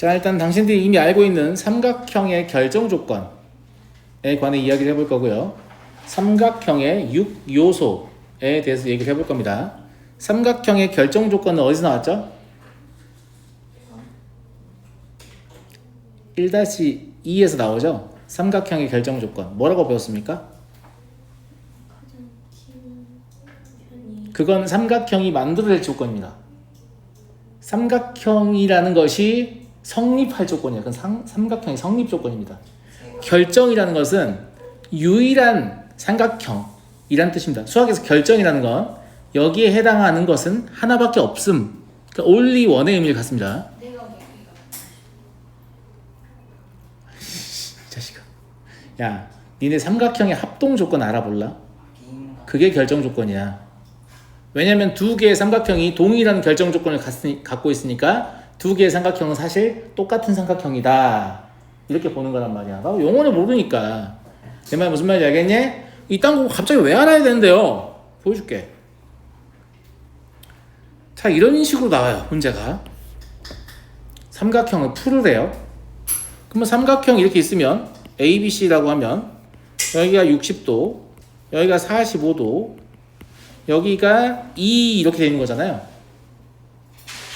자, 일단 당신들이 이미 알고 있는 삼각형의 결정 조건에 관해 이야기를 해볼 거고요. 삼각형의 6요소에 대해서 얘기를 해볼 겁니다. 삼각형의 결정 조건은 어디서 나왔죠? 1-2에서 나오죠? 삼각형의 결정 조건. 뭐라고 배웠습니까? 그건 삼각형이 만들어낼 조건입니다. 삼각형이라는 것이 성립할 조건이에요. 그건 삼각형의 성립 조건입니다. 결정이라는 것은 유일한 삼각형이란 뜻입니다. 수학에서 결정이라는 건 여기에 해당하는 것은 하나밖에 없음. 그러니까 only one의 의미를 갖습니다. 자식아. 야, 니네 삼각형의 합동 조건 알아볼라? 그게 결정 조건이야. 왜냐면 두 개의 삼각형이 동일한 결정 조건을 갖고 있으니까 두 개의 삼각형은 사실 똑같은 삼각형이다. 이렇게 보는 거란 말이야. 용어를 모르니까. 내 말 무슨 말인지 알겠니? 이딴 거 갑자기 왜 알아야 되는데요? 보여줄게. 자, 이런 식으로 나와요. 문제가. 삼각형을 풀으래요. 그러면 삼각형 이렇게 있으면 ABC라고 하면 여기가 60도, 여기가 45도, 여기가 2 이렇게 되는 거잖아요.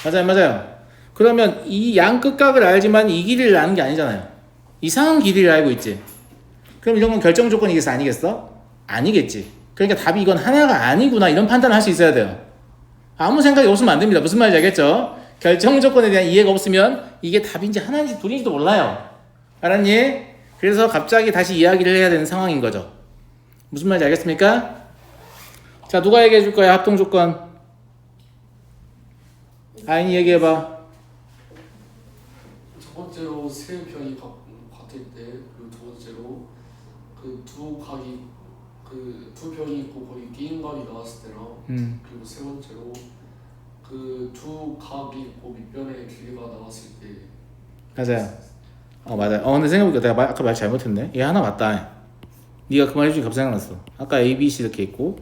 맞아요. 그러면 이 양 끝각을 알지만 이 길이를 아는 게 아니잖아요. 이상한 길이를 알고 있지. 그럼 이런 건 결정 조건이겠어? 아니겠어? 아니겠지. 그러니까 답이 이건 하나가 아니구나 이런 판단을 할 수 있어야 돼요. 아무 생각이 없으면 안 됩니다. 무슨 말인지 알겠죠? 결정 조건에 대한 이해가 없으면 이게 답인지 하나인지 둘인지도 몰라요. 알았니? 그래서 갑자기 다시 이야기를 해야 되는 상황인 거죠. 무슨 말인지 알겠습니까? 자, 누가 얘기해 줄 거야? 합동 조건. 아인이 얘기해봐. 첫 번째로 세 변이 같을 때, 그리고 두 번째로 그 두 변이 있고 거기 끼인 각이 나왔을 때랑, 그리고 세 번째로 그 두 각이 있고 밑변의 길이가 나왔을 때. 맞아요. 맞아요. 근데 생각해보니까 내가 아까 말 잘못했네. 얘 하나 맞다. 네가 그 말 해주니까 갑자기 생각났어. 아까 A, B, C 이렇게 있고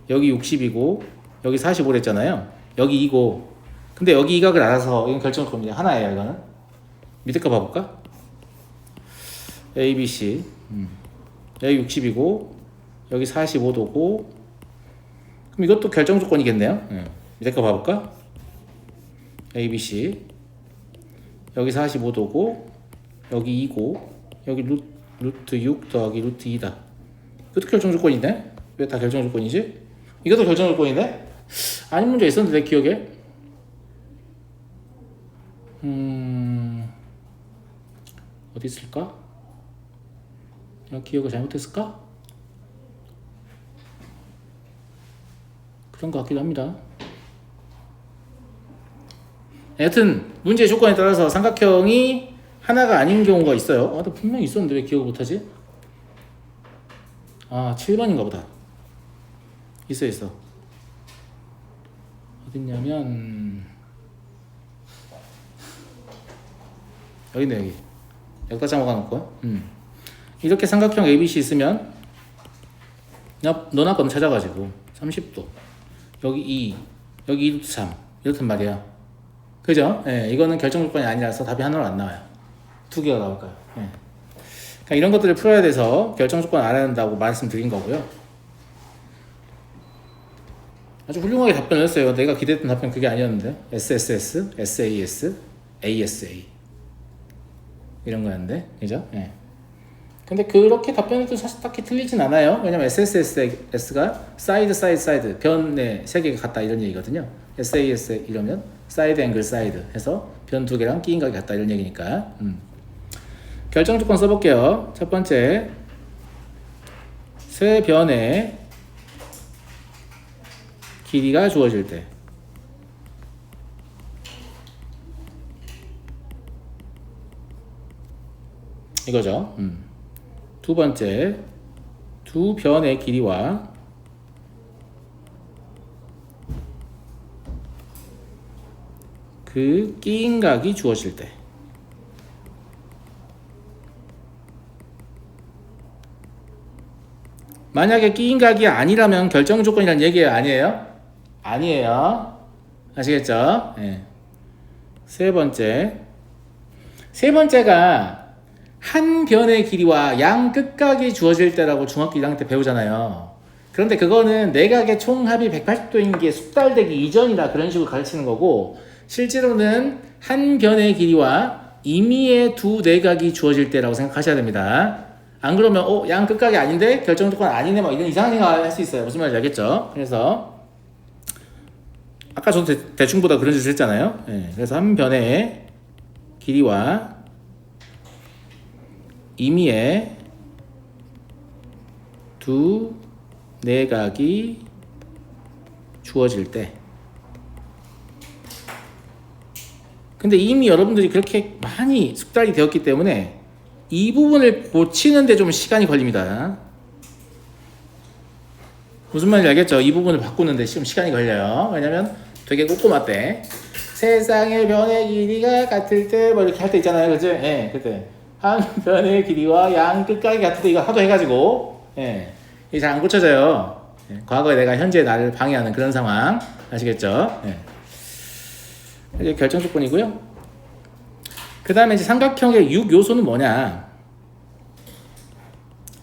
여기 60이고 여기 45를 했잖아요. 여기 2고 근데 여기 이 각을 알아서 이건 결정 조건이야. 하나예요. 이거는 밑에 거 봐볼까? A, B, C 여기 60이고 여기 45도고 그럼 이것도 결정 조건이겠네요. 밑에 거 봐볼까? A, B, C 여기 45도고 여기 2고 여기 루트 6 더하기 루트 2다. 이것도 결정 조건이네? 왜 다 결정 조건이지? 이것도 결정 조건이네? 아닌 문제 있었는데 내 기억에 어디 있을까? 내가 기억을 잘못했을까? 그런 것 같기도 합니다. 여튼 문제의 조건에 따라서 삼각형이 하나가 아닌 경우가 있어요. 나 분명히 있었는데 왜 기억을 못하지? 7번인가 보다. 있어. 어딨냐면 여기 있네. 여기다 적어놓고 이렇게 삼각형 ABC 있으면 너나 건 찾아가지고 30도 여기 2 여기 2루트 3 이렇단 말이야. 그죠? 이거는 결정 조건이 아니라서 답이 하나로 안 나와요. 두 개가 나올 거예요. 그러니까 이런 것들을 풀어야 돼서 결정 조건 알아야 한다고 말씀드린 거고요. 아주 훌륭하게 답변을 했어요. 내가 기대했던 답변 그게 아니었는데 SSS, SAS, ASA 이런 거였는데 그죠? 근데 그렇게 답변해도 사실 딱히 틀리진 않아요. 왜냐면 SSS가 사이드 변의 세 개가 같다 이런 얘기거든요. SAS 이러면 사이드 앵글 사이드 해서 변 두 개랑 끼인 각이 같다 이런 얘기니까 결정 조건 써볼게요. 첫 번째 세 변의 길이가 주어질 때 이거죠. 두 번째 두 변의 길이와 그 끼인 각이 주어질 때 만약에 끼인 각이 아니라면 결정 조건이란 얘기예요? 아니에요? 아니에요. 아시겠죠? 세 번째 세 번째가 한 변의 길이와 양 끝각이 주어질 때라고 중학교 1학년 때 배우잖아요. 그런데 그거는 내각의 총합이 180도인 게 숙달되기 이전이다 그런 식으로 가르치는 거고, 실제로는 한 변의 길이와 임의의 두 내각이 주어질 때라고 생각하셔야 됩니다. 안 그러면 양 끝각이 아닌데 결정 조건 아니네 막 이런 이상한 생각을 할 수 있어요. 무슨 말인지 알겠죠? 그래서 아까 저도 대충보다 그런 짓을 했잖아요. 네, 그래서 한 변의 길이와 임의의 두 내각이 주어질 때, 근데 이미 여러분들이 그렇게 많이 숙달이 되었기 때문에 이 부분을 고치는데 좀 시간이 걸립니다. 무슨 말인지 알겠죠? 이 부분을 바꾸는데 좀 시간이 걸려요. 왜냐면 되게 꼼꼼하대. 세상의 변의 길이가 같을 때 뭐 이렇게 할 때 있잖아요. 그죠? 예, 그때 한 변의 길이와 양 끝각이 같을 때 이거 하도 해가지고 이게 잘 안 고쳐져요. 과거에 내가 현재 나를 방해하는 그런 상황 아시겠죠? 이게 결정 조건이고요. 그 다음에 이제 삼각형의 6요소는 뭐냐?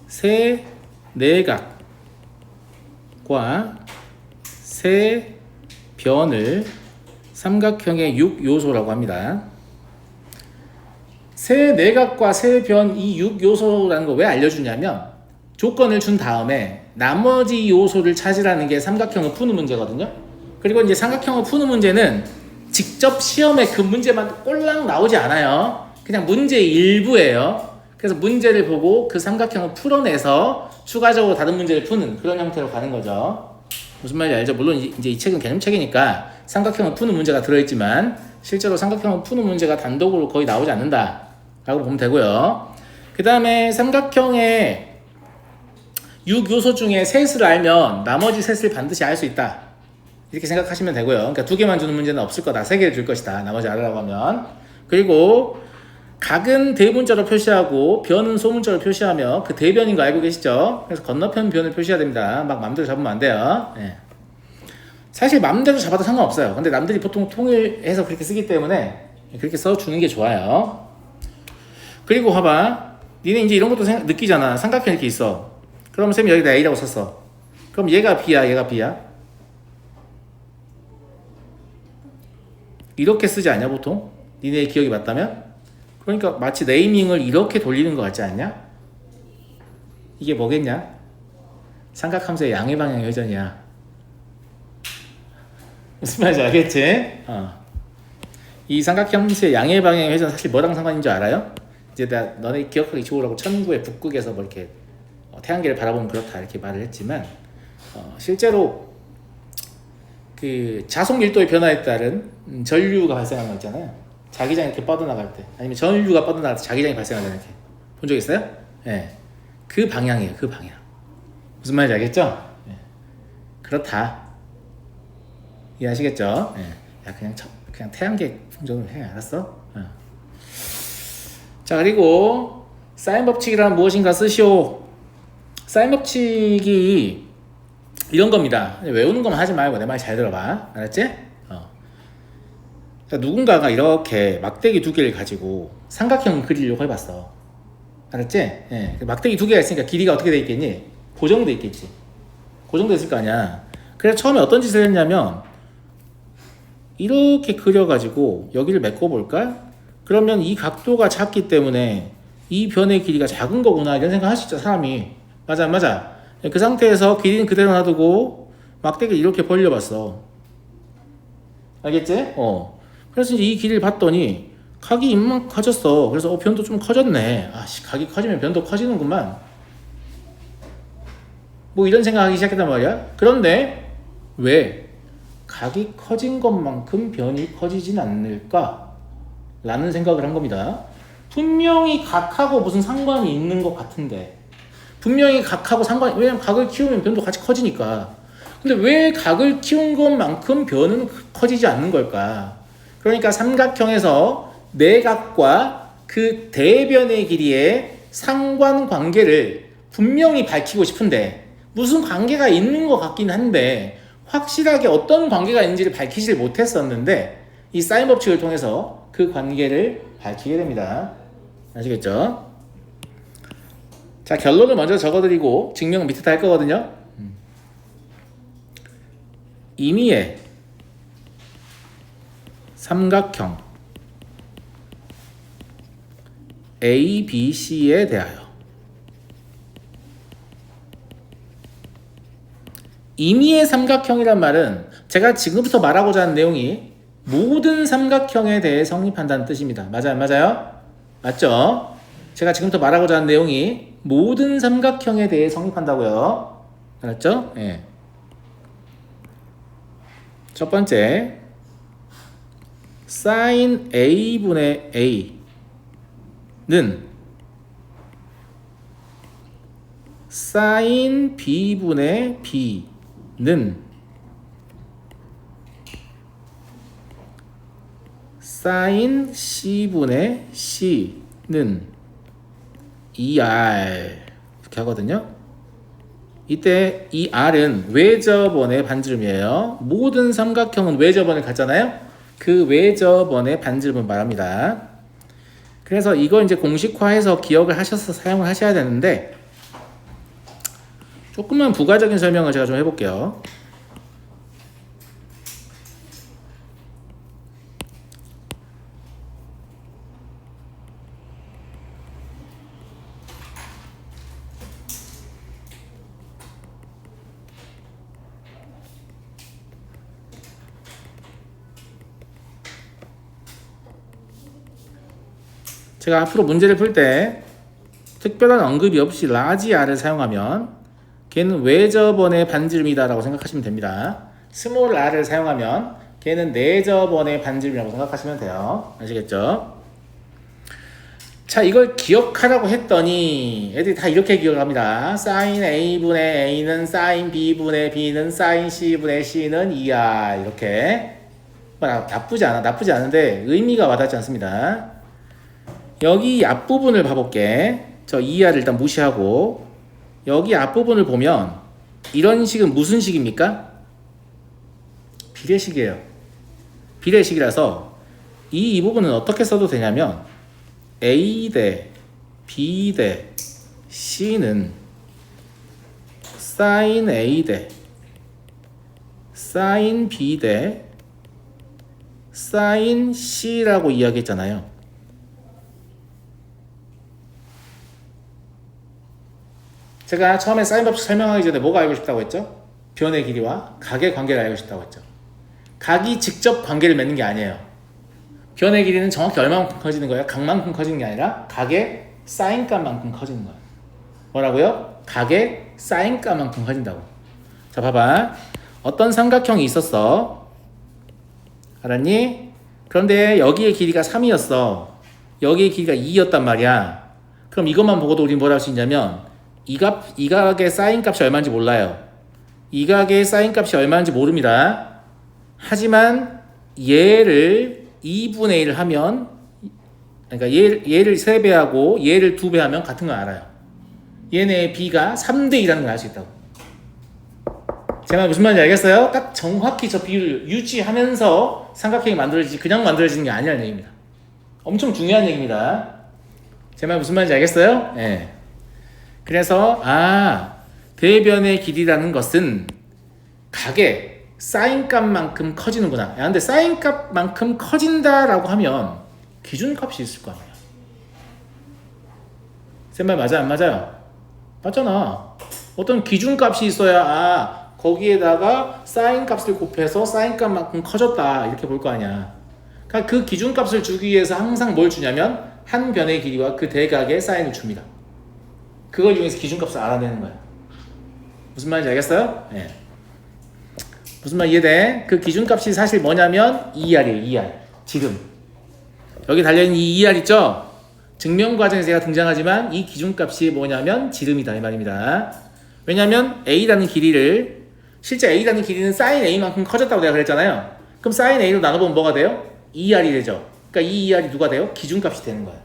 세 내각과 세 변을 삼각형의 6요소라고 합니다. 세 내각과 세 변 이 6요소라는 거 왜 알려주냐면, 조건을 준 다음에 나머지 요소를 찾으라는 게 삼각형을 푸는 문제거든요. 그리고 이제 삼각형을 푸는 문제는 직접 시험에 그 문제만 꼴랑 나오지 않아요. 그냥 문제 일부예요. 그래서 문제를 보고 그 삼각형을 풀어내서 추가적으로 다른 문제를 푸는 그런 형태로 가는 거죠. 무슨 말인지 알죠? 물론 이제 이 책은 개념책이니까 삼각형을 푸는 문제가 들어있지만 실제로 삼각형을 푸는 문제가 단독으로 거의 나오지 않는다 라고 보면 되고요. 그 다음에 삼각형의 6요소 중에 셋을 알면 나머지 셋을 반드시 알 수 있다 이렇게 생각하시면 되고요. 그러니까 2개만 주는 문제는 없을 거다. 3개를 줄 것이다. 나머지 알으라고 하면. 그리고 각은 대문자로 표시하고 변은 소문자로 표시하며 그 대변인 거 알고 계시죠? 그래서 건너편 변을 표시해야 됩니다. 막 맘대로 잡으면 안 돼요. 사실 맘대로 잡아도 상관없어요. 근데 남들이 보통 통일해서 그렇게 쓰기 때문에 그렇게 써주는 게 좋아요. 그리고 봐봐. 니네 이제 이런 것도 느끼잖아. 삼각형 이렇게 있어. 그럼 쌤이 여기다 A라고 썼어. 그럼 얘가 B야, 얘가 B야? 이렇게 쓰지 않냐 보통? 니네의 기억이 맞다면? 그러니까 마치 네이밍을 이렇게 돌리는 것 같지 않냐? 이게 뭐겠냐? 삼각함수의 양의 방향 회전이야. 무슨 말인지 알겠지? 이 삼각함수의 양의 방향 회전 사실 뭐랑 상관인 줄 알아요? 이제 내가 너네 기억하기 좋으라고 천구의 북극에서 뭐 이렇게 태양계를 바라보면 그렇다 이렇게 말을 했지만 실제로 그 자속 밀도의 변화에 따른 전류가 발생하는 거 있잖아요. 자기장이 이렇게 뻗어나갈 때, 아니면 전류가 뻗어나갈 때 자기장이 발생하잖아요. 이렇게 본 적 있어요? 그 방향이에요. 그 방향. 무슨 말인지 알겠죠? 그렇다. 이해하시겠죠? 야 그냥 태양계 정도로 해. 알았어? 자, 그리고 사인 법칙이란 무엇인가 쓰시오. 사인 법칙이 이런 겁니다. 외우는 것만 하지 말고 내 말 잘 들어봐. 알았지? 그러니까 누군가가 이렇게 막대기 2개를 가지고 삼각형을 그리려고 해봤어. 알았지? 막대기 2개가 있으니까 길이가 어떻게 돼 있겠니? 고정돼 있겠지. 고정돼 있을 거 아니야. 그래서 처음에 어떤 짓을 했냐면 이렇게 그려가지고 여기를 메꿔볼까? 그러면 이 각도가 작기 때문에 이 변의 길이가 작은 거구나 이런 생각 할 수 있죠. 사람이. 맞아. 그 상태에서 길이는 그대로 놔두고 막대기를 이렇게 벌려봤어. 알겠지? 그래서 이제 이 길이를 봤더니 각이 이만큼 커졌어. 그래서 변도 좀 커졌네. 각이 커지면 변도 커지는구만. 뭐 이런 생각하기 시작했단 말이야. 그런데 왜 각이 커진 것만큼 변이 커지진 않을까? 라는 생각을 한 겁니다. 분명히 각하고 무슨 상관이 있는 것 같은데, 분명히 각하고 상관이, 왜냐면 각을 키우면 변도 같이 커지니까. 근데 왜 각을 키운 것만큼 변은 커지지 않는 걸까? 그러니까 삼각형에서 내각과 그 대변의 길이의 상관관계를 분명히 밝히고 싶은데 무슨 관계가 있는 것 같긴 한데 확실하게 어떤 관계가 있는지를 밝히질 못했었는데 이 사인 법칙을 통해서 그 관계를 밝히게 됩니다. 아시겠죠? 자, 결론을 먼저 적어드리고 증명은 밑에 다 할 거거든요. 임의의 삼각형 ABC에 대하여 임의의 삼각형이란 말은 제가 지금부터 말하고자 하는 내용이 모든 삼각형에 대해 성립한다는 뜻입니다. 맞아요? 맞아요? 맞죠? 제가 지금부터 말하고자 하는 내용이 모든 삼각형에 대해 성립한다고요. 알았죠? 예. 첫 번째, sin A분의 A는 sin B분의 B는 sin C분의 C는 2R 이렇게 하거든요. 이때 이 R은 외접원의 반지름이에요. 모든 삼각형은 외접원을 갖잖아요. 그 외접원의 반지름을 말합니다. 그래서 이거 이제 공식화해서 기억을 하셔서 사용을 하셔야 되는데 조금만 부가적인 설명을 제가 좀 해볼게요. 제가 앞으로 문제를 풀 때 특별한 언급이 없이 라지 R을 사용하면 걔는 외접원의 반지름이다 라고 생각하시면 됩니다. 스몰 R을 사용하면 걔는 내접원의 반지름이라고 생각하시면 돼요. 아시겠죠? 자, 이걸 기억하라고 했더니 애들이 다 이렇게 기억합니다. sin A분의 A는 sin B분의 B는 sin C분의 C는 2R 이렇게. 나쁘지 않은데 의미가 와닿지 않습니다. 여기 앞부분을 봐볼게. 저 2R을 일단 무시하고 여기 앞부분을 보면 이런 식은 무슨 식입니까? 비례식이에요. 비례식이라서 이 부분은 어떻게 써도 되냐면 A 대 B 대 C는 sin A 대 sin B 대 sin C라고 이야기했잖아요. 제가 처음에 사인 법칙 설명하기 전에 뭐가 알고 싶다고 했죠? 변의 길이와 각의 관계를 알고 싶다고 했죠. 각이 직접 관계를 맺는 게 아니에요. 변의 길이는 정확히 얼마만큼 커지는 거예요? 각만큼 커지는 게 아니라 각의 사인 값만큼 커지는 거예요. 뭐라고요? 각의 사인 값만큼 커진다고. 자, 봐봐. 어떤 삼각형이 있었어. 알았니? 그런데 여기의 길이가 3이었어. 여기의 길이가 2였단 말이야. 그럼 이것만 보고도 우리는 뭘 할 수 있냐면 이 각의 사인 값이 얼마인지 몰라요. 이 각의 사인 값이 얼마인지 모릅니다. 하지만 얘를 2분의 1을 하면, 그러니까 얘를 3배하고 얘를 2배 하면 같은 걸 알아요. 얘네 b가 3대 2라는 걸 알 수 있다고. 제 말 무슨 말인지 알겠어요? 딱 정확히 저 비율을 유지하면서 삼각형이 만들어지지 그냥 만들어지는 게 아니라는 얘기입니다. 엄청 중요한 얘기입니다. 제 말 무슨 말인지 알겠어요? 네. 그래서 대변의 길이라는 것은 각의 사인 값만큼 커지는구나. 야, 근데 사인 값만큼 커진다라고 하면 기준값이 있을 거 아니야. 제 말 맞아요? 안 맞아요? 맞잖아. 어떤 기준값이 있어야 거기에다가 사인 값을 곱해서 사인 값만큼 커졌다 이렇게 볼 거 아니야. 그러니까 그 기준값을 주기 위해서 항상 뭘 주냐면 한 변의 길이와 그 대각의 사인을 줍니다. 그걸 이용해서 기준값을 알아내는 거야. 무슨 말인지 알겠어요? 네. 무슨 말 이해돼? 그 기준값이 사실 뭐냐면 2R이에요. 2R. 지름. 여기 달려있는 이 2R 있죠? 증명 과정에서 제가 등장하지만 이 기준값이 뭐냐면 지름이다 이 말입니다. 왜냐면 A라는 길이를 실제 A라는 길이는 sin A만큼 커졌다고 내가 그랬잖아요. 그럼 sin A로 나눠보면 뭐가 돼요? 2R이 되죠. 그러니까 이 2R이 누가 돼요? 기준값이 되는 거야.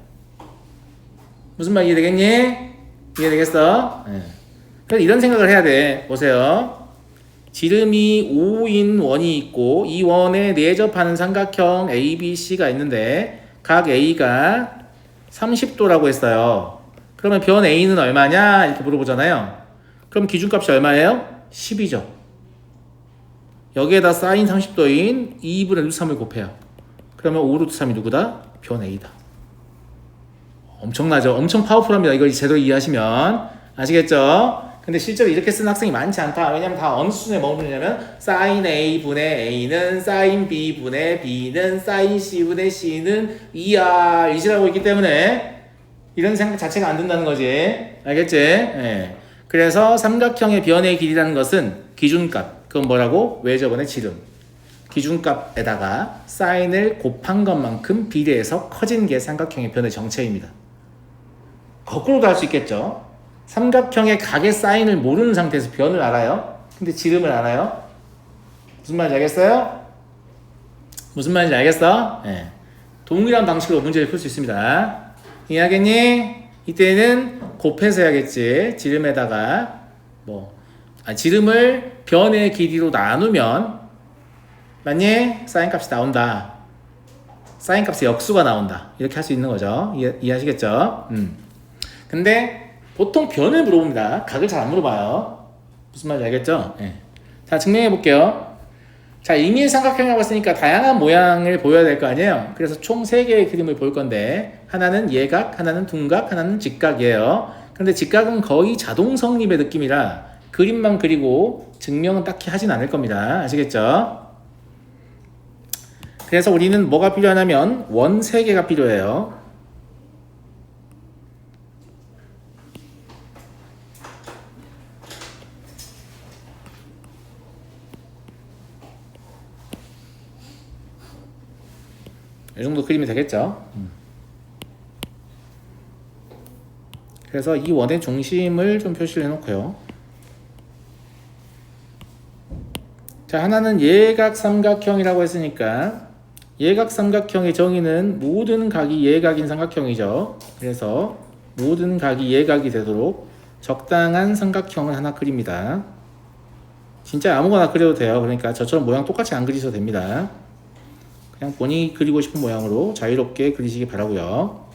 무슨 말 이해되겠니? 이해되겠어? 네. 그래서 이런 생각을 해야 돼. 보세요. 지름이 5인 원이 있고 이 원에 내접하는 삼각형 ABC가 있는데 각 A가 30도라고 했어요. 그러면 변 A는 얼마냐? 이렇게 물어보잖아요. 그럼 기준값이 얼마예요? 10이죠. 여기에다 사인 30도인 2분의 루트 3을 곱해요. 그러면 5 루트 3이 누구다? 변 A다. 엄청나죠? 엄청 파워풀합니다. 이걸 제대로 이해하시면. 아시겠죠? 근데 실제로 이렇게 쓰는 학생이 많지 않다. 왜냐면 다 어느 수준에 머무르냐면 사인 A분의 A는 사인 B분의 B는 사인 C분의 C는 2R이라고 있기 때문에 이런 생각 자체가 안 된다는 거지. 알겠지? 예. 그래서 삼각형의 변의 길이라는 것은 기준값. 그건 뭐라고? 외접원의 지름. 기준값에다가 사인을 곱한 것만큼 비례해서 커진 게 삼각형의 변의 정체입니다. 거꾸로도 할 수 있겠죠. 삼각형의 각의 사인을 모르는 상태에서 변을 알아요. 근데 지름을 알아요. 무슨 말인지 알겠어요? 무슨 말인지 알겠어? 네. 동일한 방식으로 문제를 풀 수 있습니다. 이해하겠니? 이때는 곱해서 해야겠지. 지름에다가 지름을 변의 길이로 나누면 맞니? 사인 값이 나온다. 사인 값의 역수가 나온다. 이렇게 할 수 있는 거죠. 이해하시겠죠? 근데 보통 변을 물어봅니다. 각을 잘 안 물어봐요. 무슨 말인지 알겠죠? 네. 자, 증명해 볼게요. 자, 임의의 삼각형이라고 했으니까 다양한 모양을 보여야 될 거 아니에요. 그래서 총 3개의 그림을 볼 건데 하나는 예각, 하나는 둔각, 하나는 직각이에요. 그런데 직각은 거의 자동 성립의 느낌이라 그림만 그리고 증명은 딱히 하진 않을 겁니다. 아시겠죠? 그래서 우리는 뭐가 필요하냐면 원 3개가 필요해요. 이 정도 그리면 되겠죠. 그래서 이 원의 중심을 좀 표시를 해놓고요. 자, 하나는 예각 삼각형이라고 했으니까 예각 삼각형의 정의는 모든 각이 예각인 삼각형이죠. 그래서 모든 각이 예각이 되도록 적당한 삼각형을 하나 그립니다. 진짜 아무거나 그려도 돼요. 그러니까 저처럼 모양 똑같이 안 그리셔도 됩니다. 그냥 본인이 그리고 싶은 모양으로 자유롭게 그리시기 바라고요.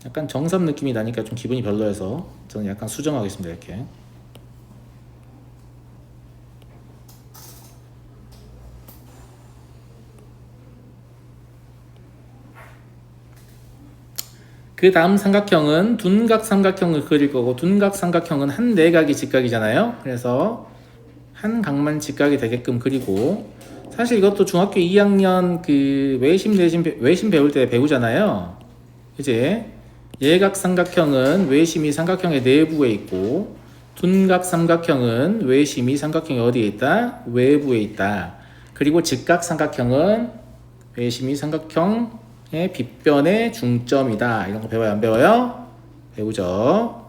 약간 정삼 느낌이 나니까 좀 기분이 별로여서 저는 약간 수정하겠습니다. 이렇게. 그 다음 삼각형은 둔각 삼각형을 그릴 거고 둔각 삼각형은 한 내각이 직각이잖아요. 그래서 한 각만 직각이 되게끔 그리고 사실 이것도 중학교 2학년 그 외심 배울 때 배우잖아요. 이제 예각 삼각형은 외심이 삼각형의 내부에 있고 둔각 삼각형은 외심이 삼각형의 어디에 있다? 외부에 있다. 그리고 직각 삼각형은 외심이 삼각형의 빗변의 중점이다. 이런 거 배워요? 안 배워요? 배우죠.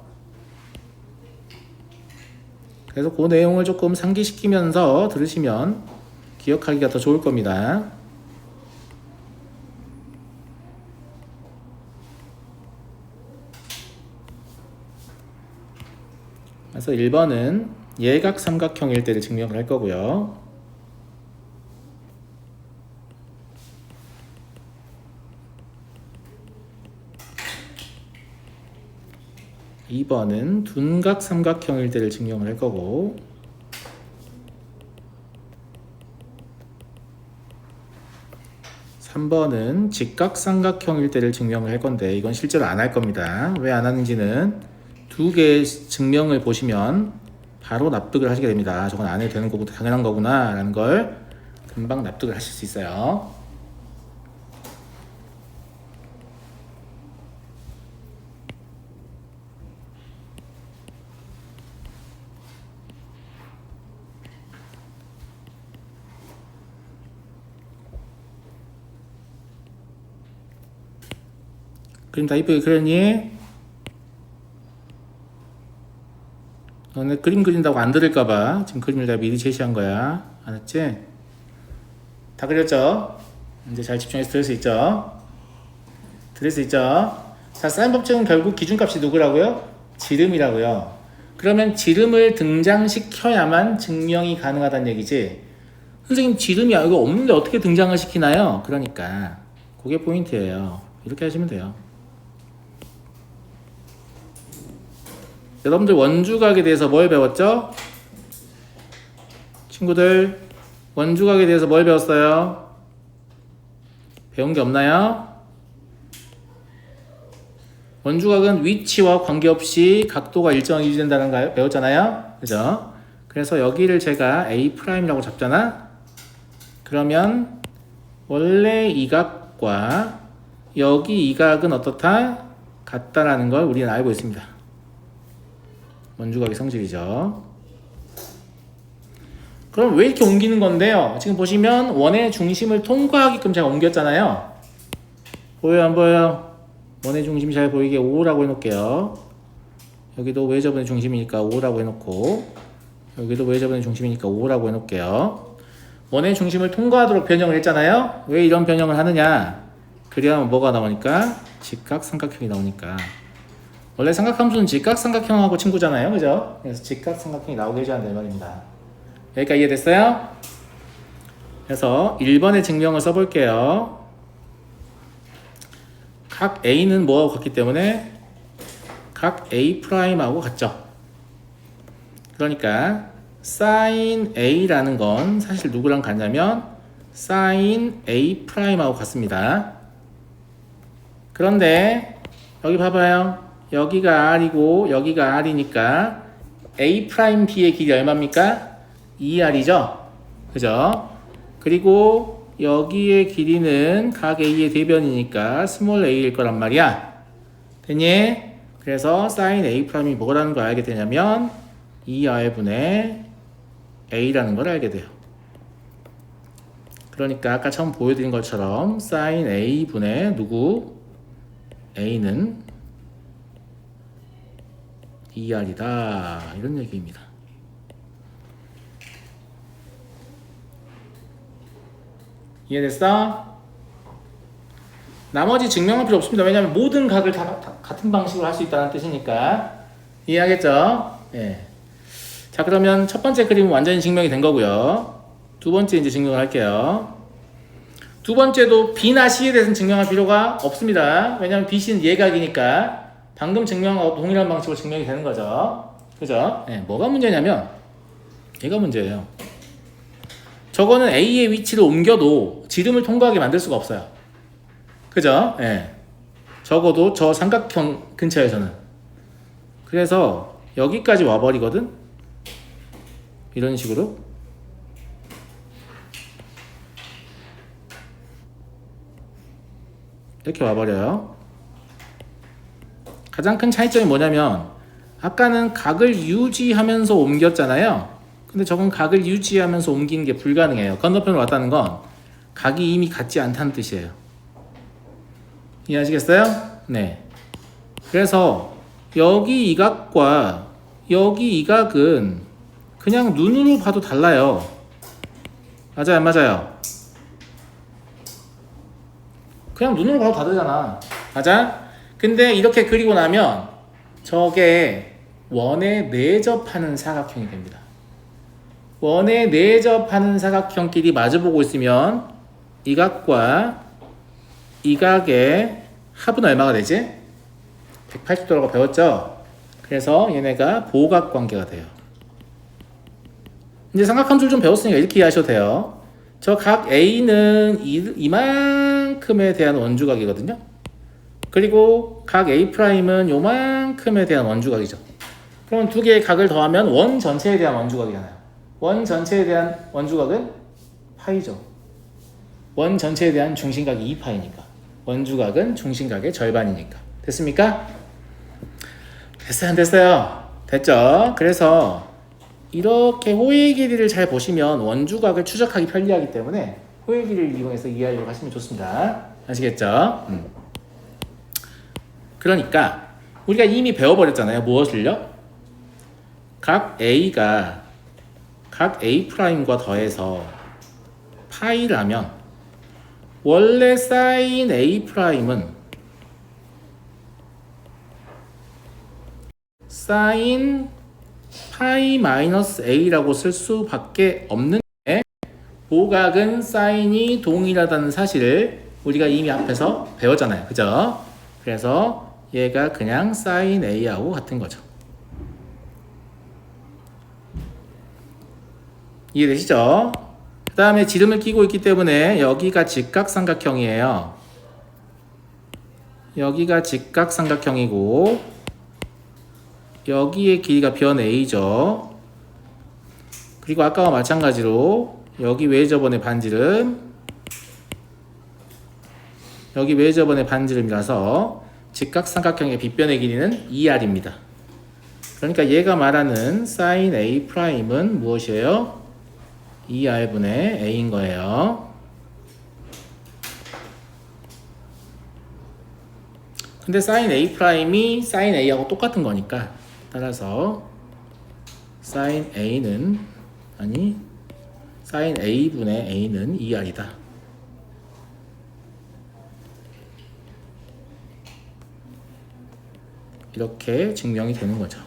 그래서 그 내용을 조금 상기시키면서 들으시면 기억하기가 더 좋을 겁니다. 그래서 1번은 예각 삼각형일 때를 증명을 할 거고요. 2번은 둔각 삼각형일 때를 증명을 할 거고 3번은 직각삼각형일 때를 증명을 할 건데 이건 실제로 안 할 겁니다. 왜 안 하는지는 두 개의 증명을 보시면 바로 납득을 하시게 됩니다. 저건 안 해도 되는 거고 당연한 거구나 라는 걸 금방 납득을 하실 수 있어요. 그림 다 이쁘게 그렸니? 너네 그림 그린다고 안 들을까봐 지금 그림을 다 미리 제시한 거야. 알았지? 다 그렸죠? 이제 잘 집중해서 들을 수 있죠? 들을 수 있죠? 자, 사인 법칙은 결국 기준값이 누구라고요? 지름이라고요. 그러면 지름을 등장시켜야만 증명이 가능하다는 얘기지. 선생님 지름이 이거 없는데 어떻게 등장을 시키나요? 그러니까 그게 포인트예요. 이렇게 하시면 돼요. 여러분들 원주각에 대해서 뭘 배웠죠? 친구들 원주각에 대해서 뭘 배웠어요? 배운 게 없나요? 원주각은 위치와 관계없이 각도가 일정하게 유지된다는 거 배웠잖아요. 그죠? 그래서 여기를 제가 A'이라고 잡잖아. 그러면 원래 이 각과 여기 이 각은 어떻다? 같다라는 걸 우리는 알고 있습니다. 원주각의 성질이죠. 그럼 왜 이렇게 옮기는 건데요? 지금 보시면 원의 중심을 통과하게끔 제가 옮겼잖아요. 보여요? 안 보여요? 원의 중심이 잘 보이게 5라고 해놓을게요. 여기도 외접원의 중심이니까 5라고 해놓고 여기도 외접원의 중심이니까 5라고 해놓을게요. 원의 중심을 통과하도록 변형을 했잖아요. 왜 이런 변형을 하느냐? 그래야 뭐가 나오니까? 직각삼각형이 나오니까. 원래 삼각함수는 직각삼각형하고 친구잖아요. 그죠? 그래서 직각삼각형이 나오게 해줘야 한다 이 말입니다. 여기까지 이해됐어요? 그래서 1번의 증명을 써볼게요. 각 A는 뭐하고 같기 때문에 각 A'하고 같죠. 그러니까 sin A라는 건 사실 누구랑 같냐면 sin A'하고 같습니다. 그런데 여기 봐봐요. 여기가 R이고 여기가 R이니까 A'B의 길이 얼마입니까? 2R이죠? 그죠? 그리고 여기의 길이는 각 A의 대변이니까 스몰 a일 거란 말이야. 됐니? 그래서 sin A'이 뭐라는 걸 알게 되냐면 2R분의 A라는 걸 알게 돼요. 그러니까 아까 처음 보여드린 것처럼 sin A분의 누구? A는 2R이다. 이런 얘기입니다. 이해됐어? 나머지 증명할 필요 없습니다. 왜냐하면 모든 각을 다 같은 방식으로 할 수 있다는 뜻이니까. 이해하겠죠? 예. 자, 그러면 첫 번째 그림은 완전히 증명이 된 거고요. 두 번째 이제 증명을 할게요. 두 번째도 B나 C에 대해서는 증명할 필요가 없습니다. 왜냐하면 B, C는 예각이니까 방금 증명한 것도 동일한 방식으로 증명이 되는 거죠. 그죠? 예. 뭐가 문제냐면 얘가 문제예요. 저거는 A의 위치를 옮겨도 지름을 통과하게 만들 수가 없어요. 그죠? 예. 적어도 저 삼각형 근처에서는. 그래서 여기까지 와버리거든? 이런 식으로. 이렇게 와버려요. 가장 큰 차이점이 뭐냐면 아까는 각을 유지하면서 옮겼잖아요. 근데 저건 각을 유지하면서 옮기는 게 불가능해요. 건너편으로 왔다는 건 각이 이미 같지 않다는 뜻이에요. 이해하시겠어요? 네. 그래서 여기 이 각과 여기 이 각은 그냥 눈으로 봐도 달라요. 맞아요, 안 맞아요? 그냥 눈으로 봐도 다르잖아. 맞아? 근데 이렇게 그리고 나면 저게 원에 내접하는 사각형이 됩니다. 원에 내접하는 사각형끼리 마주보고 있으면 이 각과 이 각의 합은 얼마가 되지? 180도라고 배웠죠? 그래서 얘네가 보각관계가 돼요. 이제 삼각함수를 좀 배웠으니까 이렇게 이해하셔도 돼요. 저 각 A는 이만큼에 대한 원주각이거든요. 그리고 각 A'은 요만큼에 대한 원주각이죠. 그럼 두 개의 각을 더하면 원 전체에 대한 원주각이잖아요. 원 전체에 대한 원주각은 파이죠. 원 전체에 대한 중심각이 2파이니까. 원주각은 중심각의 절반이니까. 됐습니까? 됐어요, 안 됐어요? 됐죠? 그래서 이렇게 호의 길이를 잘 보시면 원주각을 추적하기 편리하기 때문에 호의 길이를 이용해서 이해하려고 하시면 좋습니다. 아시겠죠? 그러니까 우리가 이미 배워버렸잖아요. 무엇을요? 각 A가 각 A'과 더해서 파이라면 원래 sin A'은 sin 파이 마이너스 a라고 쓸 수밖에 없는 게 보각은 사인이 동일하다는 사실을 우리가 이미 앞에서 배웠잖아요. 그죠? 그래서 얘가 그냥 사인 a하고 같은 거죠. 이해되시죠? 그 다음에 지름을 끼고 있기 때문에 여기가 직각삼각형이에요. 여기가 직각삼각형이고 여기의 길이가 변 a죠. 그리고 아까와 마찬가지로 여기 외접원의 반지름, 여기 외접원의 반지름이라서 직각삼각형의 빗변의 길이는 2r입니다. 그러니까 얘가 말하는 sin A'은 무엇이에요? 2r분의 a인 거예요. 근데 sin A'이 sin A하고 똑같은 거니까 따라서 sin A는 sin A분의 A는 2r이다. 이렇게 증명이 되는 거죠.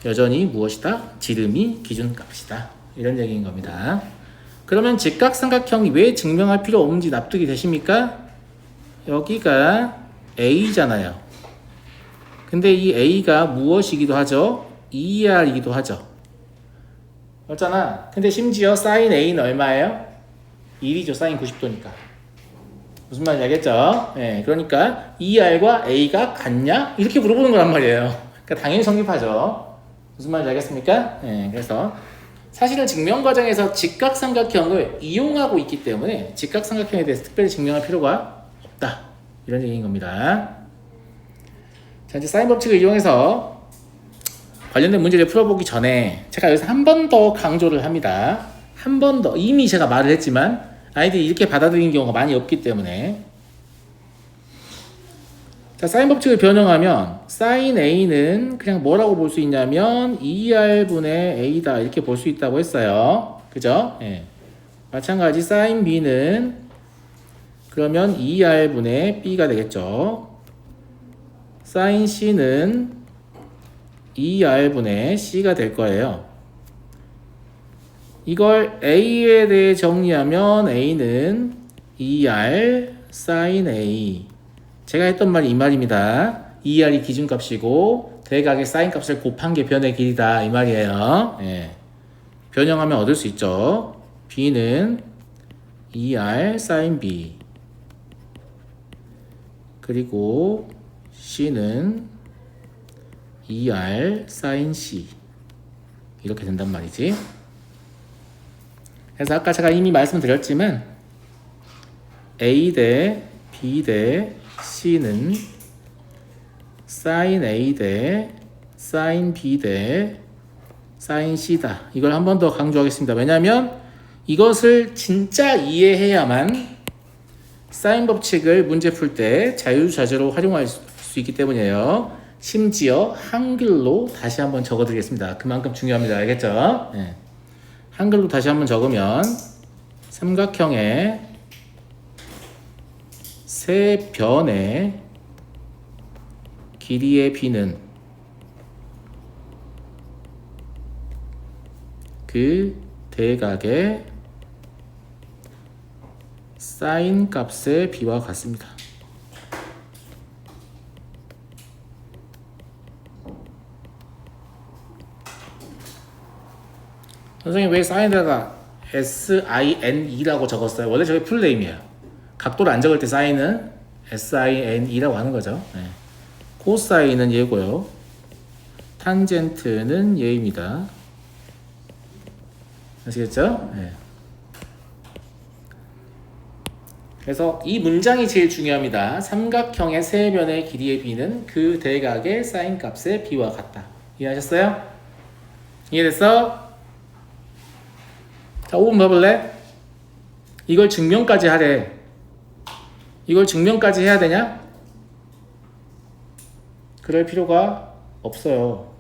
여전히 무엇이다? 지름이 기준값이다. 이런 얘기인 겁니다. 그러면 직각삼각형이 왜 증명할 필요 없는지 납득이 되십니까? 여기가 A잖아요. 근데 이 A가 무엇이기도 하죠? 2r이기도 하죠. 맞잖아. 근데 심지어 sin A는 얼마예요? 1이죠. sin 90도니까. 무슨 말인지 알겠죠? 네, 그러니까 2r과 A가 같냐? 이렇게 물어보는 거란 말이에요. 그러니까 당연히 성립하죠. 무슨 말인지 알겠습니까? 네, 그래서 사실은 증명 과정에서 직각삼각형을 이용하고 있기 때문에 직각삼각형에 대해서 특별히 증명할 필요가 없다. 이런 얘기인 겁니다. 자, 이제 사인 법칙을 이용해서 관련된 문제를 풀어보기 전에 제가 여기서 한 번 더 강조를 합니다. 한 번 더. 이미 제가 말을 했지만 아이들이 이렇게 받아들이는 경우가 많이 없기 때문에. 자, 사인 법칙을 변형하면 sin A는 그냥 뭐라고 볼 수 있냐면 2r분의 A다 이렇게 볼 수 있다고 했어요. 그죠? 예. 마찬가지 sin B는 그러면 2r분의 B가 되겠죠. sin C는 2r분의 C가 될 거예요. 이걸 A에 대해 정리하면 A는 2r sin A. 제가 했던 말이 이 말입니다. 2r이 기준값이고 대각의 sin 값을 곱한 게 변의 길이다 이 말이에요. 예. 변형하면 얻을 수 있죠. B는 2r sin B. 그리고 C는 2r sin C. 이렇게 된단 말이지. 그래서 아까 제가 이미 말씀드렸지만 A 대 B 대 C는 sin A 대 sin B 대 sin C다. 이걸 한 번 더 강조하겠습니다. 왜냐하면 이것을 진짜 이해해야만 사인 법칙을 문제 풀 때 자유자재로 활용할 수 있기 때문이에요. 심지어 한글로 다시 한번 적어드리겠습니다. 그만큼 중요합니다. 알겠죠? 네. 한글로 다시 한번 적으면 삼각형의 세 변의 길이의 B는 그 대각의 사인 값의 B와 같습니다. 선생님 왜 사인에다가 SINE라고 적었어요? 원래 저게 풀네임이에요. 각도를 안 적을 때 사인은 SINE라고 하는 거죠. 네. 코사인은 얘고요. 탄젠트는 얘입니다. 아시겠죠? 네. 그래서 이 문장이 제일 중요합니다. 삼각형의 세 변의 길이의 B는 그 대각의 사인 값의 B와 같다. 이해하셨어요? 이해됐어? 자, 5분 봐볼래? 이걸 증명까지 하래. 이걸 증명까지 해야 되냐? 그럴 필요가 없어요.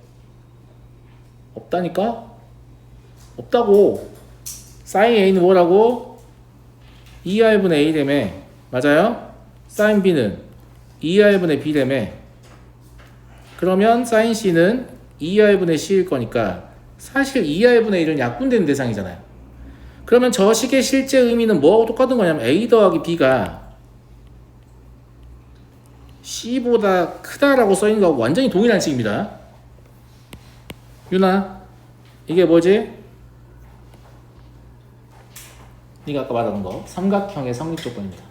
없다니까? 없다고. sin A는 뭐라고? 2r분의 A라며. 맞아요? sin B는 2r분의 B라며. 그러면 sin C는 2R분의 C일 거니까 사실 2R분의 1은 약분되는 대상이잖아요. 그러면 저 식의 실제 의미는 뭐하고 똑같은 거냐면 A 더하기 B가 C보다 크다라고 써있는 거하고 완전히 동일한 식입니다. 유나, 이게 뭐지? 네가 아까 말한 거 삼각형의 성립 조건입니다.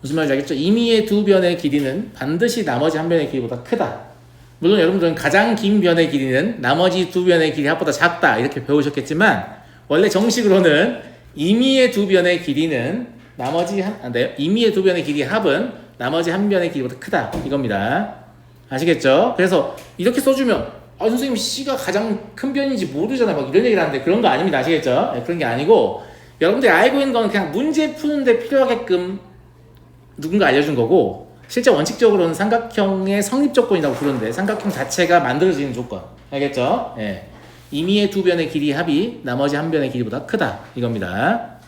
무슨 말인지 알겠죠? 임의의 두 변의 길이는 반드시 나머지 한 변의 길이보다 크다. 물론 여러분들은 가장 긴 변의 길이는 나머지 두 변의 길이 합보다 작다 이렇게 배우셨겠지만 원래 정식으로는 임의의 두 변의 길이는 임의의 두 변의 길이 합은 나머지 한 변의 길이보다 크다 이겁니다. 아시겠죠? 그래서 이렇게 써주면 선생님 C가 가장 큰 변인지 모르잖아 막 이런 얘기를 하는데 그런 거 아닙니다. 아시겠죠? 네, 그런 게 아니고 여러분들이 알고 있는 거는 그냥 문제 푸는데 필요하게끔 누군가 알려준 거고 실제 원칙적으로는 삼각형의 성립 조건이라고 부르는데 삼각형 자체가 만들어지는 조건 알겠죠? 예. 임의의 두 변의 길이 합이 나머지 한 변의 길이보다 크다 이겁니다.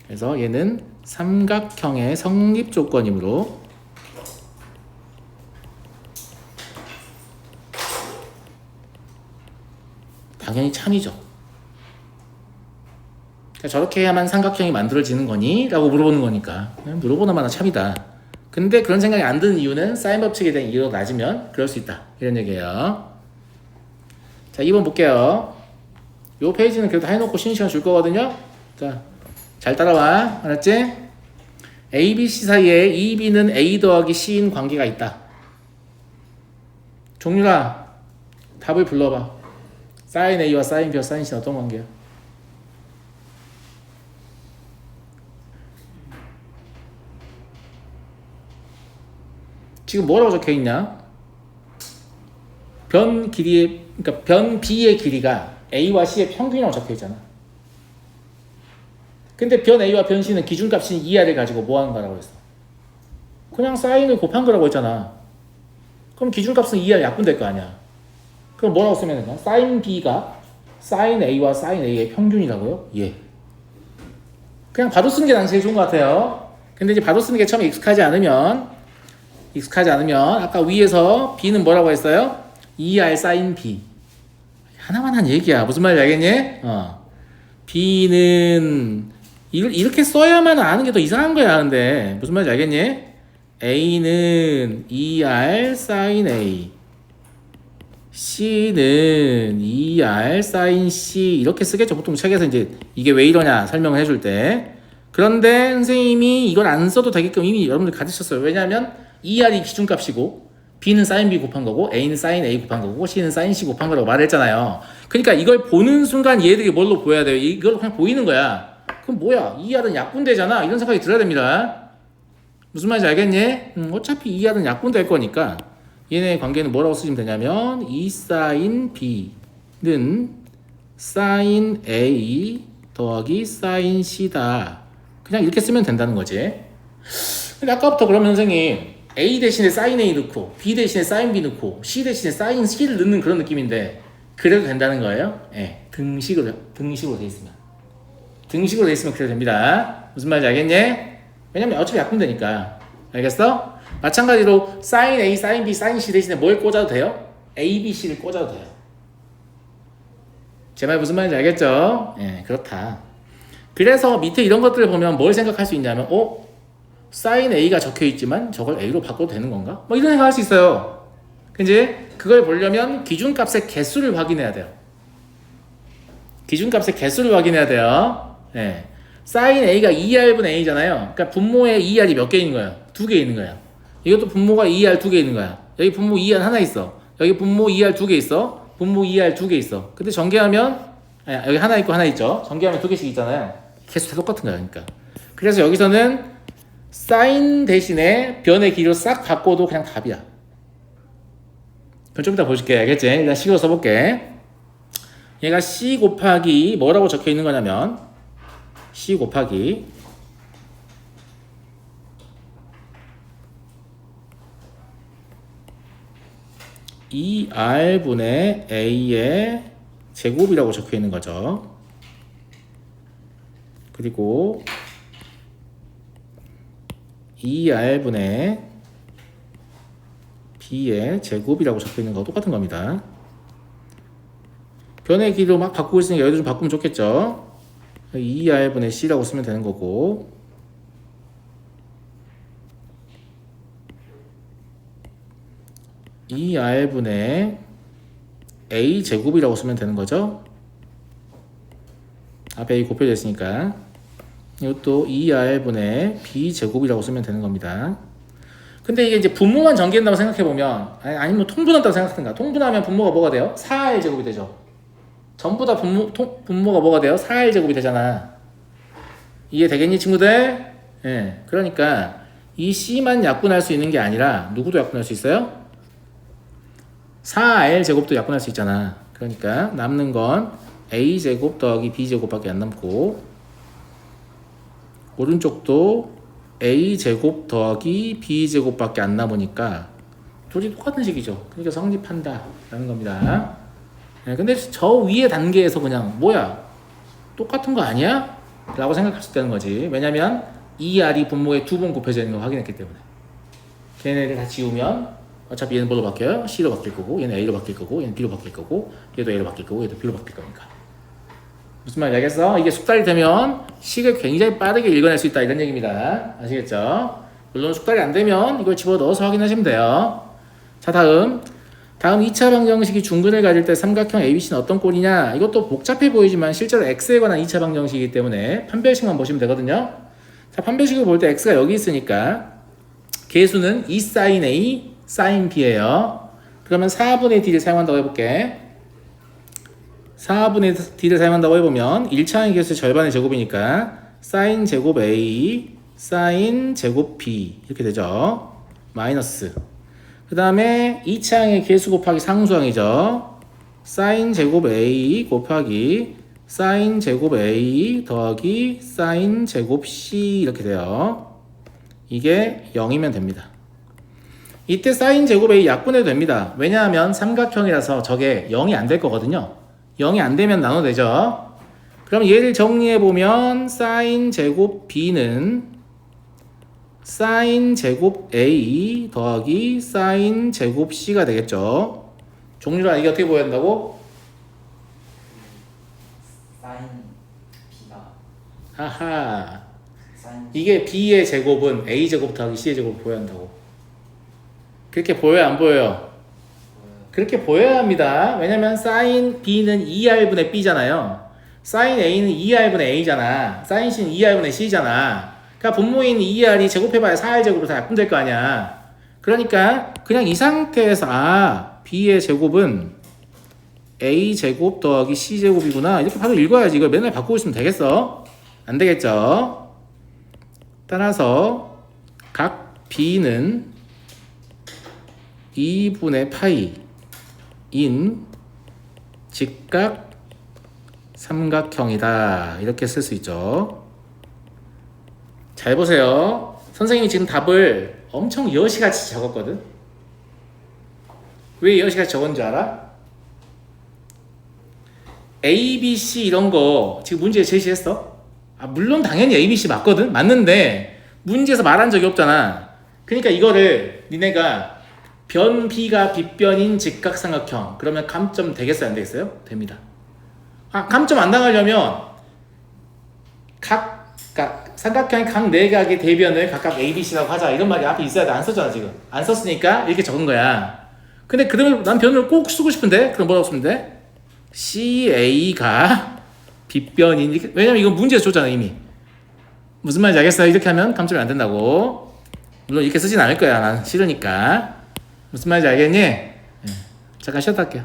그래서 얘는 삼각형의 성립 조건이므로 당연히 참이죠. 그러니까 저렇게 해야만 삼각형이 만들어지는 거니? 라고 물어보는 거니까 물어보는 마나 참이다. 근데 그런 생각이 안 드는 이유는 사인 법칙에 대한 이해가 낮으면 그럴 수 있다 이런 얘기예요. 자 2번 볼게요. 요 페이지는 그래도 해놓고 쉬는 시간 줄 거거든요. 자 잘 따라와. 알았지? A, B, C 사이에 E, B는 A 더하기 C인 관계가 있다. 종류라 답을 불러봐. 사인 A와 사인 B와 사인 C는 어떤 관계야? 지금 뭐라고 적혀 있냐? 변 길이의 그러니까 변 B의 길이가 A와 C의 평균이라고 적혀 있잖아. 근데 변 A와 변 C는 기준값인 2R을 가지고 뭐 하는 거라고 했어? 그냥 사인을 곱한 거라고 했잖아. 그럼 기준값은 2R 약분될 거 아니야. 그럼 뭐라고 쓰면 되나? 사인 B가 사인 A와 사인 A의 평균이라고요? 예. 그냥 바로 쓰는 게 난 제일 좋은 것 같아요. 근데 이제 바로 쓰는 게 처음에 익숙하지 않으면 아까 위에서 B는 뭐라고 했어요? 2R 사인 B. 하나만 한 얘기야. 무슨 말인지 알겠니? B는 이렇게 써야만 아는 게 더 이상한 거야. 하는데 무슨 말인지 알겠니? A는 2R 사인 A, C는 2R 사인 C 이렇게 쓰겠죠. 보통 책에서 이제 이게 왜 이러냐 설명을 해줄 때. 그런데 선생님이 이걸 안 써도 되게끔 이미 여러분들 가르쳤어요. 왜냐하면 2R이 기준값이고 B는 사인 B 곱한 거고 A는 사인 A 곱한 거고 C는 사인 C 곱한 거라고 말했잖아요. 그러니까 이걸 보는 순간 얘들이 뭘로 보여야 돼요? 이걸 그냥 보이는 거야. 그럼 뭐야? 2R은 약분되잖아. 이런 생각이 들어야 됩니다. 무슨 말인지 알겠니? 어차피 2R은 약분될 거니까 얘네의 관계는 뭐라고 쓰시면 되냐면 2 사인 B는 사인 A 더하기 사인 C다. 그냥 이렇게 쓰면 된다는 거지. 근데 아까부터 그러면 선생님 A 대신에 사인 A 넣고 B 대신에 사인 B 넣고 C 대신에 사인 C를 넣는 그런 느낌인데 그래도 된다는 거예요? 예, 등식으로 돼 있으면 그래도 됩니다. 무슨 말인지 알겠니? 왜냐면 어차피 약분되니까. 알겠어? 마찬가지로 사인 A, 사인 B, 사인 C 대신에 뭘 꽂아도 돼요? A, B, C를 꽂아도 돼요. 제 말 무슨 말인지 알겠죠? 예, 그렇다. 그래서 밑에 이런 것들을 보면 뭘 생각할 수 있냐면 사인 A가 적혀있지만 저걸 A로 바꿔도 되는 건가? 뭐 이런 생각할 수 있어요. 그치? 그걸 보려면 기준값의 개수를 확인해야 돼요. 네. 사인 A가 2R분의 A잖아요. 그러니까 분모에 2R이 몇 개 있는 거야? 2개 있는 거야. 이것도 분모가 2R 2개 있는 거야. 여기 분모 2R 하나 있어. 여기 분모 2R 2개 있어. 분모 2R 2개 있어. 근데 전개하면 여기 하나 있고 하나 있죠. 전개하면 2개씩 있잖아요. 개수 다 똑같은 거야. 그러니까. 그래서 여기서는 사인 대신에 변의 길이로 싹 바꿔도 그냥 답이야. 그럼 좀 이따 보여줄게. 알겠지? 일단 식으로 써볼게. 얘가 C 곱하기 뭐라고 적혀 있는 거냐면 C 곱하기 2R분의 A의 제곱이라고 적혀 있는 거죠. 그리고 2R분의 B의 제곱이라고 적혀 있는 거 똑같은 겁니다. 변의 길이로 막 바꾸고 있으니까 여기도 좀 바꾸면 좋겠죠. 2R분의 C라고 쓰면 되는 거고, 이 R분의 A 제곱이라고 쓰면 되는 거죠. 앞에 A 곱해져 있으니까 이것도 2R분의 B 제곱이라고 쓰면 되는 겁니다. 근데 이게 이제 분모만 전개한다고 생각해보면, 아니면 통분한다고 생각하든가, 통분하면 분모가 뭐가 돼요? 4R 제곱이 되죠. 전부 다 분모가 뭐가 돼요? 4R 제곱이 되잖아. 이해 되겠니 친구들? 예. 그러니까 이 C만 약분할 수 있는 게 아니라 누구도 약분할 수 있어요? 4R 제곱도 약분할 수 있잖아. 그러니까 남는 건 A 제곱 더하기 B 제곱밖에 안 남고, 오른쪽도 A 제곱 더하기 B 제곱밖에 안 남으니까 둘이 똑같은 식이죠. 그러니까 성립한다 라는 겁니다. 네, 근데 저 위에 단계에서 그냥 뭐야 똑같은 거 아니야? 라고 생각할 수 있다는 거지. 왜냐면 이 R이 분모에 2번 곱해져 있는 걸 확인했기 때문에. 걔네를 다 지우면 어차피 얘는 뭐로 바뀌어요? C로 바뀔 거고, 얘는 A로 바뀔 거고, 얘는 B로 바뀔 거고, 얘도 A로 바뀔 거고, 얘도 B로 바뀔 거니까. 무슨 말인지 알겠어? 이게 숙달이 되면 식을 굉장히 빠르게 읽어낼 수 있다 이런 얘기입니다. 아시겠죠? 물론 숙달이 안 되면 이걸 집어넣어서 확인하시면 돼요. 자, 다음 2차 방정식이 중근을 가질 때 삼각형 ABC는 어떤 꼴이냐? 이것도 복잡해 보이지만 실제로 X에 관한 2차 방정식이기 때문에 판별식만 보시면 되거든요. 자, 판별식을 볼 때 X가 여기 있으니까 계수는 2 sin A, sin B예요. 그러면 4분의 D를 사용한다고 해볼게. 4분의 D를 사용한다고 해보면 1차항의 개수의 절반의 제곱이니까 sin 제곱 A, sin 제곱 B 이렇게 되죠. 마이너스. 그 다음에 2차항의 개수 곱하기 상수항이죠. sin 제곱 A 곱하기 sin 제곱 A 더하기 sin 제곱 C 이렇게 돼요. 이게 0이면 됩니다. 이때 sin 제곱 A 약분해도 됩니다. 왜냐하면 삼각형이라서 저게 0이 안 될 거거든요. 0이 안 되면 나눠내죠. 그럼 얘를 정리해보면 sin 제곱 B는 sin 제곱 A 더하기 sin 제곱 C가 되겠죠. 종류가 이게 어떻게 보여야 된다고? sin B가 하하. sin 이게 B의 제곱은 A 제곱 더하기 C의 제곱 보여야 한다고. 그렇게 보여요 안 보여요? 그렇게 보여야 합니다. 왜냐면 sin B는 2R분의 B잖아요. sin A는 2R분의 A잖아. sin C는 2R분의 C잖아. 그러니까 분모인 2R이 제곱해봐야 4R 제곱으로 다 약분될 거 아니야. 그러니까 그냥 이 상태에서 B의 제곱은 A 제곱 더하기 C 제곱이구나. 이렇게 바로 읽어야지. 이걸 맨날 바꾸고 있으면 되겠어? 안 되겠죠? 따라서 각 B는 2분의 파이인 직각 삼각형이다. 이렇게 쓸 수 있죠. 잘 보세요. 선생님이 지금 답을 엄청 여시같이 적었거든. 왜 여시같이 적었는지 알아? A, B, C 이런 거 지금 문제에 제시했어? 물론 당연히 A, B, C 맞거든? 맞는데 문제에서 말한 적이 없잖아. 그러니까 이거를 니네가 변 B가 빗변인 직각삼각형 그러면 감점 되겠어요? 안 되겠어요? 됩니다. 감점 안 당하려면 삼각형의 각 내각의 대변을 각각 A, B, C라고 하자 이런 말이 앞에 있어야 돼. 안 썼잖아 지금. 안 썼으니까 이렇게 적은 거야. 근데 그러면 난 변을 꼭 쓰고 싶은데 그럼 뭐라고 쓰면 돼? CA가 빗변인 이렇게. 왜냐면 이건 문제에서 줬잖아 이미. 무슨 말인지 알겠어요? 이렇게 하면 감점이 안 된다고. 물론 이렇게 쓰진 않을 거야. 난 싫으니까. 무슨 말인지 알겠니? 잠깐 쉬었다 할게요.